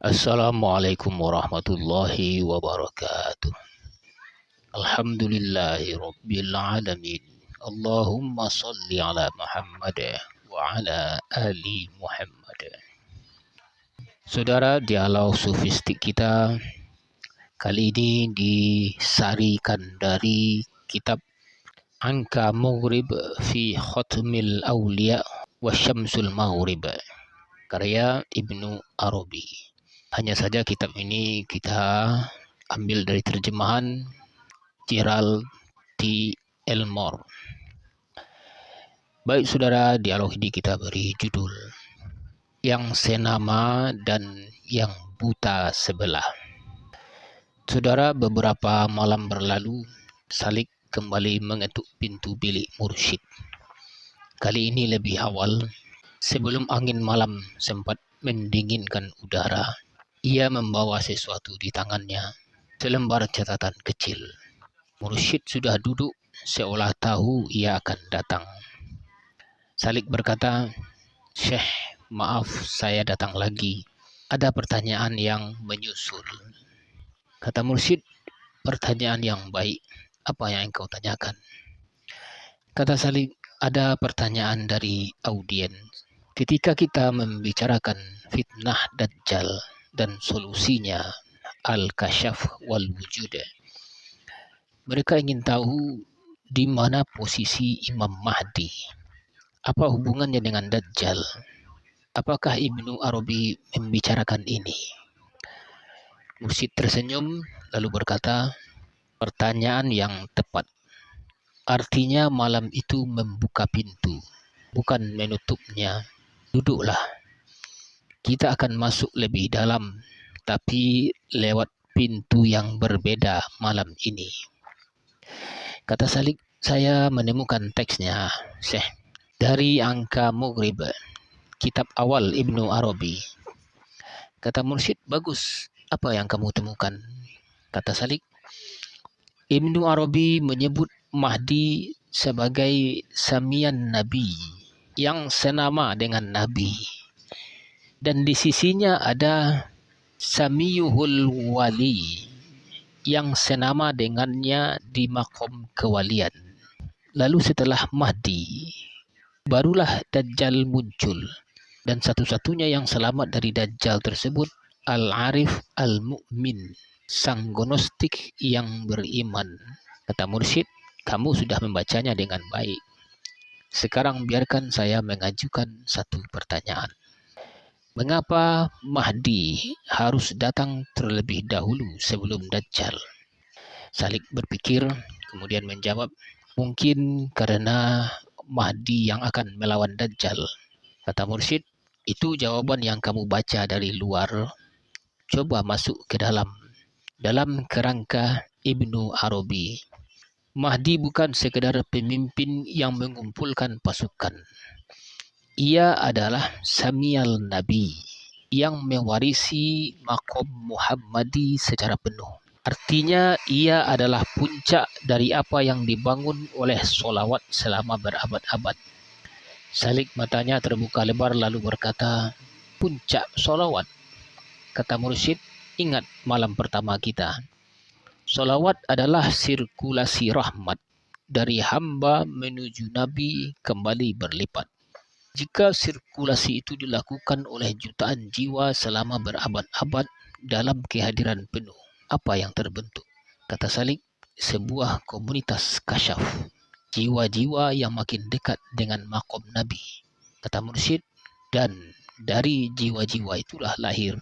Assalamualaikum warahmatullahi wabarakatuh. Alhamdulillahi rabbil alamin. Allahumma salli ala Muhammad wa ala ali Muhammad. Saudara, dialog sufistik kita kali ini disarikan dari kitab Angka Maghrib fi Khatmil Awliya wa Syamsul Maghrib, karya Ibnu Arabi. Hanya saja kitab ini kita ambil dari terjemahan Gerald T. Elmore. Baik saudara, dialog ini kita beri judul Yang Senama dan Yang Buta Sebelah. Saudara, beberapa malam berlalu, Salik kembali mengetuk pintu bilik mursyid. Kali ini lebih awal, sebelum angin malam sempat mendinginkan udara. Ia membawa sesuatu di tangannya, selembar catatan kecil. Mursyid sudah duduk seolah tahu ia akan datang. Salik berkata, "Syekh, maaf saya datang lagi. Ada pertanyaan yang menyusul." Kata Mursyid, "Pertanyaan yang baik. Apa yang engkau tanyakan?" Kata Salik, "Ada pertanyaan dari audien. Ketika kita membicarakan fitnah Dajjal dan solusinya Al-Kasyaf wal Wujud, mereka ingin tahu di mana posisi Imam Mahdi. Apa hubungannya dengan Dajjal? Apakah Ibnu Arabi membicarakan ini?" Mursyid tersenyum lalu berkata, "Pertanyaan yang tepat. Artinya malam itu membuka pintu, bukan menutupnya. Duduklah. Kita akan masuk lebih dalam, tapi lewat pintu yang berbeda malam ini." Kata Salik, "Saya menemukan teksnya, Syekh, dari Angka Maghrib, kitab awal Ibnu Arabi." Kata Mursyid, "Bagus. Apa yang kamu temukan?" Kata Salik, "Ibnu Arabi menyebut Mahdi sebagai samian Nabi, yang senama dengan Nabi. Dan di sisinya ada Samiyuhul Wali, yang senama dengannya di makom kewalian. Lalu setelah Mahdi, barulah Dajjal muncul. Dan satu-satunya yang selamat dari Dajjal tersebut Al-Arif Al-Mu'min, sang gnostik yang beriman." Kata Mursyid, "Kamu sudah membacanya dengan baik. Sekarang biarkan saya mengajukan satu pertanyaan. Mengapa Mahdi harus datang terlebih dahulu sebelum Dajjal?" Salik berpikir, kemudian menjawab, "Mungkin karena Mahdi yang akan melawan Dajjal." Kata Mursyid, "Itu jawaban yang kamu baca dari luar. Coba masuk ke dalam kerangka Ibnu Arabi. Mahdi bukan sekedar pemimpin yang mengumpulkan pasukan. Ia adalah Samial Nabi, yang mewarisi makom Muhammadi secara penuh. Artinya ia adalah puncak dari apa yang dibangun oleh solawat selama berabad-abad." Salik matanya terbuka lebar lalu berkata, "Puncak solawat?" Kata Mursyid, "Ingat malam pertama kita. Solawat adalah sirkulasi rahmat dari hamba menuju Nabi kembali berlipat. Jika sirkulasi itu dilakukan oleh jutaan jiwa selama berabad-abad dalam kehadiran penuh, apa yang terbentuk?" Kata Salik, "Sebuah komunitas kasyaf, jiwa-jiwa yang makin dekat dengan makom Nabi." Kata Mursyid, "Dan dari jiwa-jiwa itulah lahir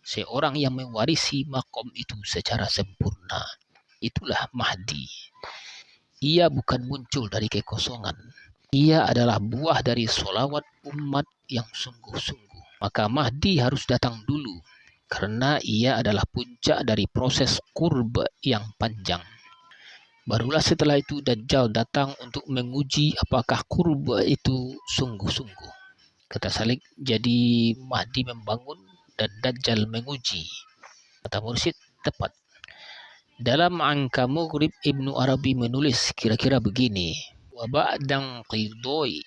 seorang yang mewarisi makom itu secara sempurna. Itulah Mahdi. Ia bukan muncul dari kekosongan. Ia adalah buah dari solawat umat yang sungguh-sungguh. Maka Mahdi harus datang dulu, karena ia adalah puncak dari proses qurb yang panjang. Barulah setelah itu Dajjal datang untuk menguji apakah qurb itu sungguh-sungguh." Kata Salik, "Jadi Mahdi membangun dan Dajjal menguji." Kata Mursyid, "Tepat. Dalam Angka Maghrib Ibnu Arabi menulis kira-kira begini, wa ba'dan qidai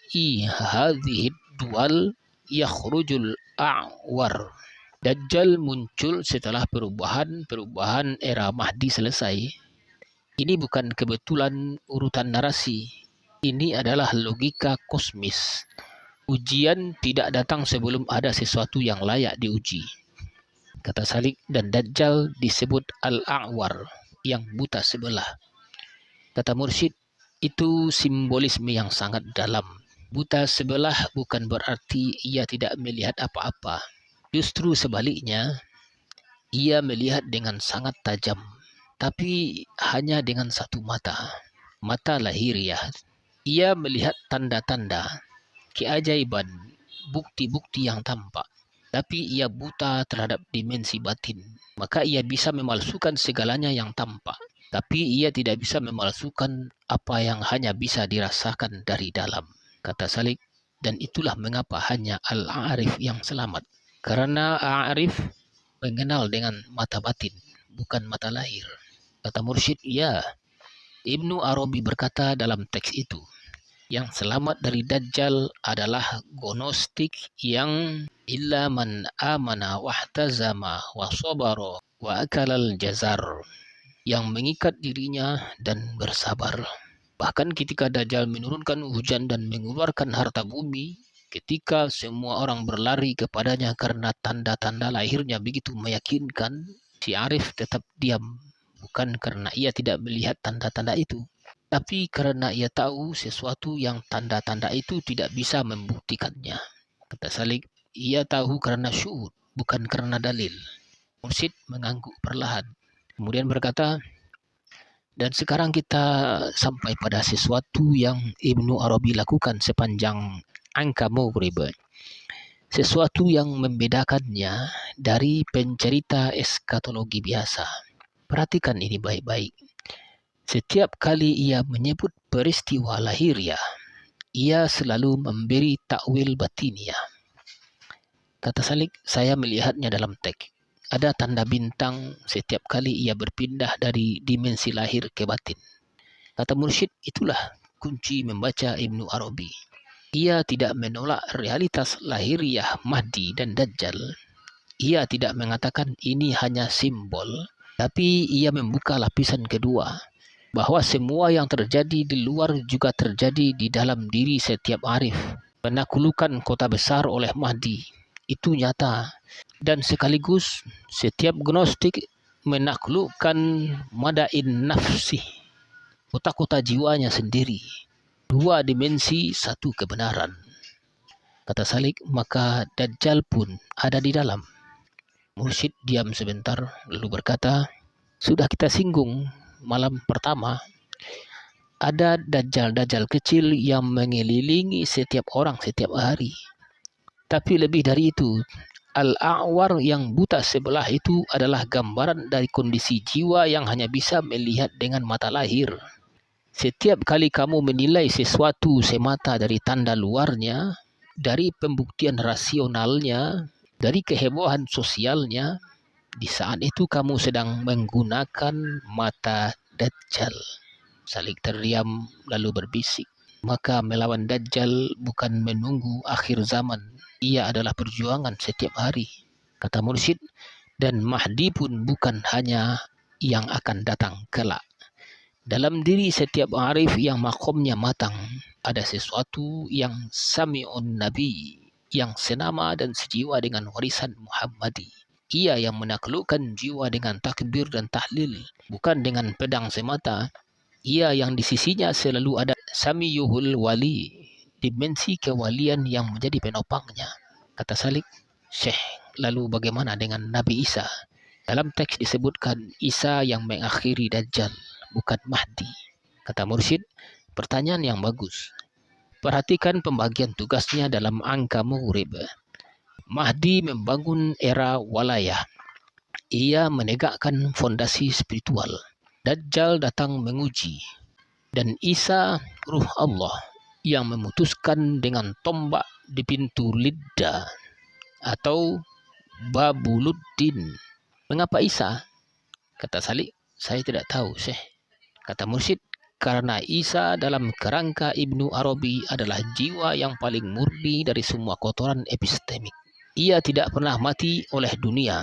hadhihi dual yakhrujul a'war." Dajjal muncul setelah perubahan era Mahdi selesai. Ini bukan kebetulan urutan narasi. Ini adalah logika kosmis. Ujian tidak datang sebelum ada sesuatu yang layak diuji. Kata Salik, dan Dajjal disebut Al-A'war, yang buta sebelah. Kata Mursyid, itu simbolisme yang sangat dalam. Buta sebelah bukan berarti ia tidak melihat apa-apa. Justru sebaliknya, ia melihat dengan sangat tajam, tapi hanya dengan satu mata, mata lahiriah. Ia melihat tanda-tanda, keajaiban, bukti-bukti yang tampak. Tapi ia buta terhadap dimensi batin. Maka ia bisa memalsukan segalanya yang tampak. Tapi ia tidak bisa memalsukan apa yang hanya bisa dirasakan dari dalam. Kata Salik, dan itulah mengapa hanya Al-A'rif yang selamat. Karena A'rif mengenal dengan mata batin, bukan mata lahir. Kata Mursyid, ya. Ibnu Arabi berkata dalam teks itu, yang selamat dari Dajjal adalah gnostik yang illa man amana wahtazama wa sabara wa akalal jazar, yang mengikat dirinya dan bersabar. Bahkan ketika Dajjal menurunkan hujan dan mengeluarkan harta bumi, ketika semua orang berlari kepadanya karena tanda-tanda lahirnya begitu meyakinkan, si Arif tetap diam, bukan karena ia tidak melihat tanda-tanda itu, tapi karena ia tahu sesuatu yang tanda-tanda itu tidak bisa membuktikannya. Kata Salik, ia tahu karena syuhud, bukan karena dalil. Mursyid mengangguk perlahan, kemudian berkata, dan sekarang kita sampai pada sesuatu yang Ibnu Arabi lakukan sepanjang angka Maghrib. Sesuatu yang membedakannya dari pencerita eskatologi biasa. Perhatikan ini baik-baik. Setiap kali ia menyebut peristiwa lahiriah, ia selalu memberi takwil batiniah. Kata Salik, saya melihatnya dalam teks. Ada tanda bintang setiap kali ia berpindah dari dimensi lahir ke batin. Kata Mursyid, itulah kunci membaca Ibnu Arabi. Ia tidak menolak realitas lahiriah Mahdi dan Dajjal. Ia tidak mengatakan ini hanya simbol, tapi ia membuka lapisan kedua, bahwa semua yang terjadi di luar juga terjadi di dalam diri setiap arif. Penaklukan kota besar oleh Mahdi itu nyata, dan sekaligus setiap gnostik menaklukkan madain nafsi, kota-kota jiwanya sendiri. Dua dimensi, satu kebenaran. Kata Salik, maka Dajjal pun ada di dalam. Mursyid diam sebentar, lalu berkata, sudah kita singgung malam pertama, ada dajjal-dajjal kecil yang mengelilingi setiap orang setiap hari. Tapi lebih dari itu, Al-A'war yang buta sebelah itu adalah gambaran dari kondisi jiwa yang hanya bisa melihat dengan mata lahir. Setiap kali kamu menilai sesuatu semata dari tanda luarnya, dari pembuktian rasionalnya, dari kehebohan sosialnya, di saat itu kamu sedang menggunakan mata Dajjal. Salik terdiam lalu berbisik, maka melawan Dajjal bukan menunggu akhir zaman. Ia adalah perjuangan setiap hari. Kata Mursyid, dan Mahdi pun bukan hanya yang akan datang kelak. Dalam diri setiap arif yang makomnya matang, ada sesuatu yang sami'un nabi, yang senama dan sejiwa dengan warisan Muhammadi. Ia yang menaklukkan jiwa dengan takbir dan tahlil, bukan dengan pedang semata. Ia yang di sisinya selalu ada samiyuhul wali, dimensi kewalian yang menjadi penopangnya. Kata Salik, Syekh, lalu bagaimana dengan Nabi Isa? Dalam teks disebutkan Isa yang mengakhiri Dajjal, bukan Mahdi. Kata Mursyid, pertanyaan yang bagus. Perhatikan pembagian tugasnya dalam angka Maghrib. Mahdi membangun era walayah. Ia menegakkan fondasi spiritual. Dajjal datang menguji. Dan Isa, ruh Allah, yang memutuskan dengan tombak di pintu Lidda atau Babuluddin. Mengapa Isa? Kata Salik, saya tidak tahu, Syekh. Kata Mursyid, karena Isa dalam kerangka Ibnu Arabi adalah jiwa yang paling murni dari semua kotoran epistemik. Ia tidak pernah mati oleh dunia.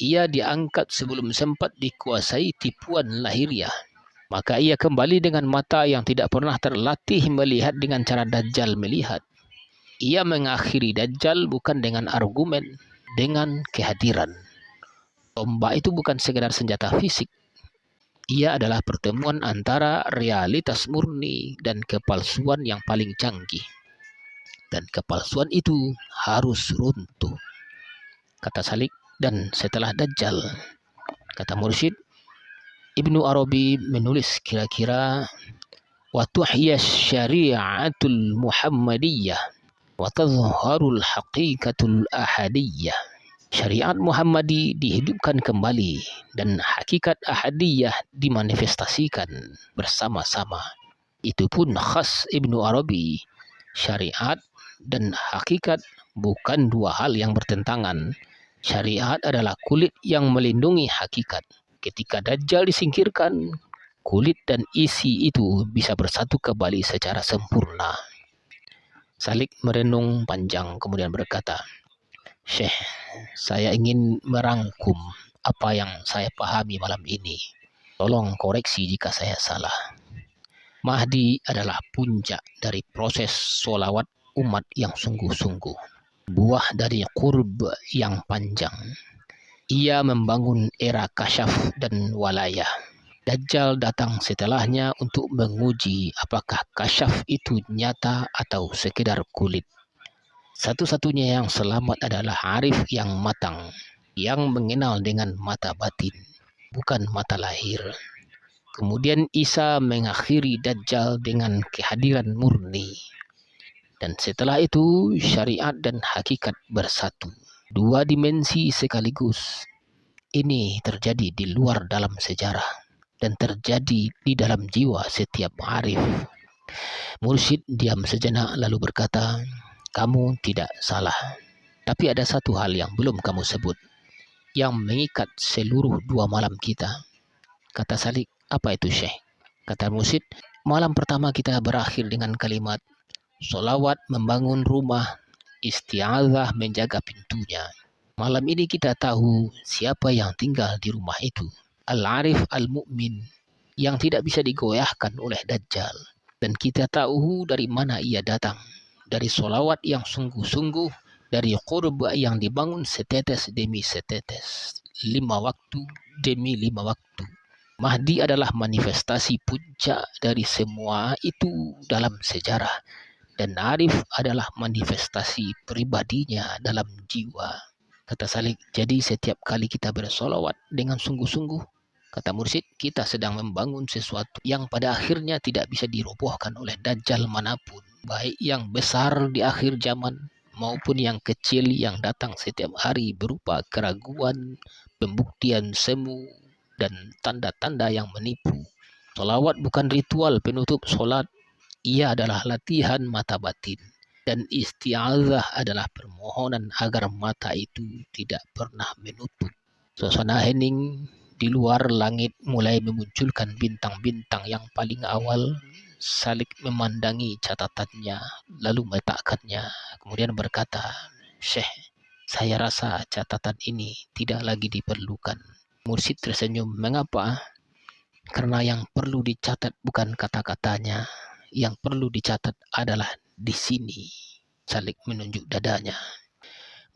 Ia diangkat sebelum sempat dikuasai tipuan lahiriah. Maka ia kembali dengan mata yang tidak pernah terlatih melihat dengan cara Dajjal melihat. Ia mengakhiri Dajjal bukan dengan argumen, dengan kehadiran. Tombak itu bukan sekedar senjata fisik. Ia adalah pertemuan antara realitas murni dan kepalsuan yang paling canggih. Dan kepalsuan itu harus runtuh, kata Salik. Dan setelah Dajjal, kata Mursyid, Ibnu Arabi menulis kira-kira wa tuhya syari'atul Muhammadiyah wa tadhharul haqiqatul ahadiyah. Syariat Muhammadi dihidupkan kembali dan hakikat ahadiyah dimanifestasikan bersama-sama. Itu pun khas Ibnu Arabi. Syariat dan hakikat bukan dua hal yang bertentangan. Syariat adalah kulit yang melindungi hakikat. Ketika Dajjal disingkirkan, kulit dan isi itu bisa bersatu kembali secara sempurna. Salik merenung panjang kemudian berkata, Syekh, saya ingin merangkum apa yang saya pahami malam ini. Tolong koreksi jika saya salah. Mahdi adalah puncak dari proses sholawat umat yang sungguh-sungguh. Buah dari qurb yang panjang. Ia membangun era kasyaf dan walayah. Dajjal datang setelahnya untuk menguji apakah kasyaf itu nyata atau sekedar kulit. Satu-satunya yang selamat adalah arif yang matang, yang mengenal dengan mata batin, bukan mata lahir. Kemudian Isa mengakhiri Dajjal dengan kehadiran murni. Dan setelah itu syariat dan hakikat bersatu. Dua dimensi sekaligus. Ini terjadi di luar dalam sejarah dan terjadi di dalam jiwa setiap arif. Mursyid diam sejenak lalu berkata, kamu tidak salah. Tapi ada satu hal yang belum kamu sebut, yang mengikat seluruh 2 malam kita. Kata Salik, apa itu Syekh? Kata Mursyid, malam pertama kita berakhir dengan kalimat, sholawat membangun rumah, isti'adzah menjaga pintunya. Malam ini kita tahu siapa yang tinggal di rumah itu. Al-Arif Al-Mu'min, yang tidak bisa digoyahkan oleh Dajjal. Dan kita tahu dari mana ia datang. Dari sholawat yang sungguh-sungguh, dari qurba yang dibangun setetes demi setetes, 5 waktu demi 5 waktu. Mahdi adalah manifestasi puncak dari semua itu dalam sejarah, dan Arif adalah manifestasi pribadinya dalam jiwa. Kata Salik, jadi setiap kali kita bersolawat dengan sungguh-sungguh, kata Mursyid, kita sedang membangun sesuatu yang pada akhirnya tidak bisa dirobohkan oleh Dajjal manapun. Baik yang besar di akhir zaman maupun yang kecil yang datang setiap hari berupa keraguan, pembuktian semu, dan tanda-tanda yang menipu. Solawat bukan ritual penutup solat, ia adalah latihan mata batin. Dan isti'adzah adalah permohonan agar mata itu tidak pernah menutup. Suasana hening di luar langit mulai memunculkan bintang-bintang yang paling awal. Salik memandangi catatannya, lalu meletakkannya, kemudian berkata, Syekh, saya rasa catatan ini tidak lagi diperlukan. Mursyid tersenyum, mengapa? Karena yang perlu dicatat bukan kata-katanya, yang perlu dicatat adalah di sini. Salik menunjuk dadanya.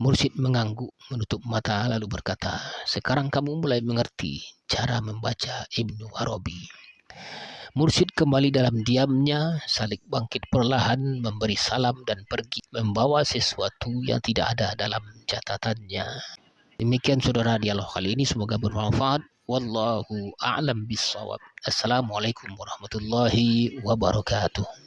Mursyid mengangguk, menutup mata, lalu berkata, sekarang kamu mulai mengerti cara membaca Ibnu Arabi. Mursyid kembali dalam diamnya. Salik bangkit perlahan, memberi salam dan pergi, membawa sesuatu yang tidak ada dalam catatannya. Demikian saudara dialog kali ini, semoga bermanfaat. Wallahu a'lam bissawab. Assalamualaikum warahmatullahi wabarakatuh.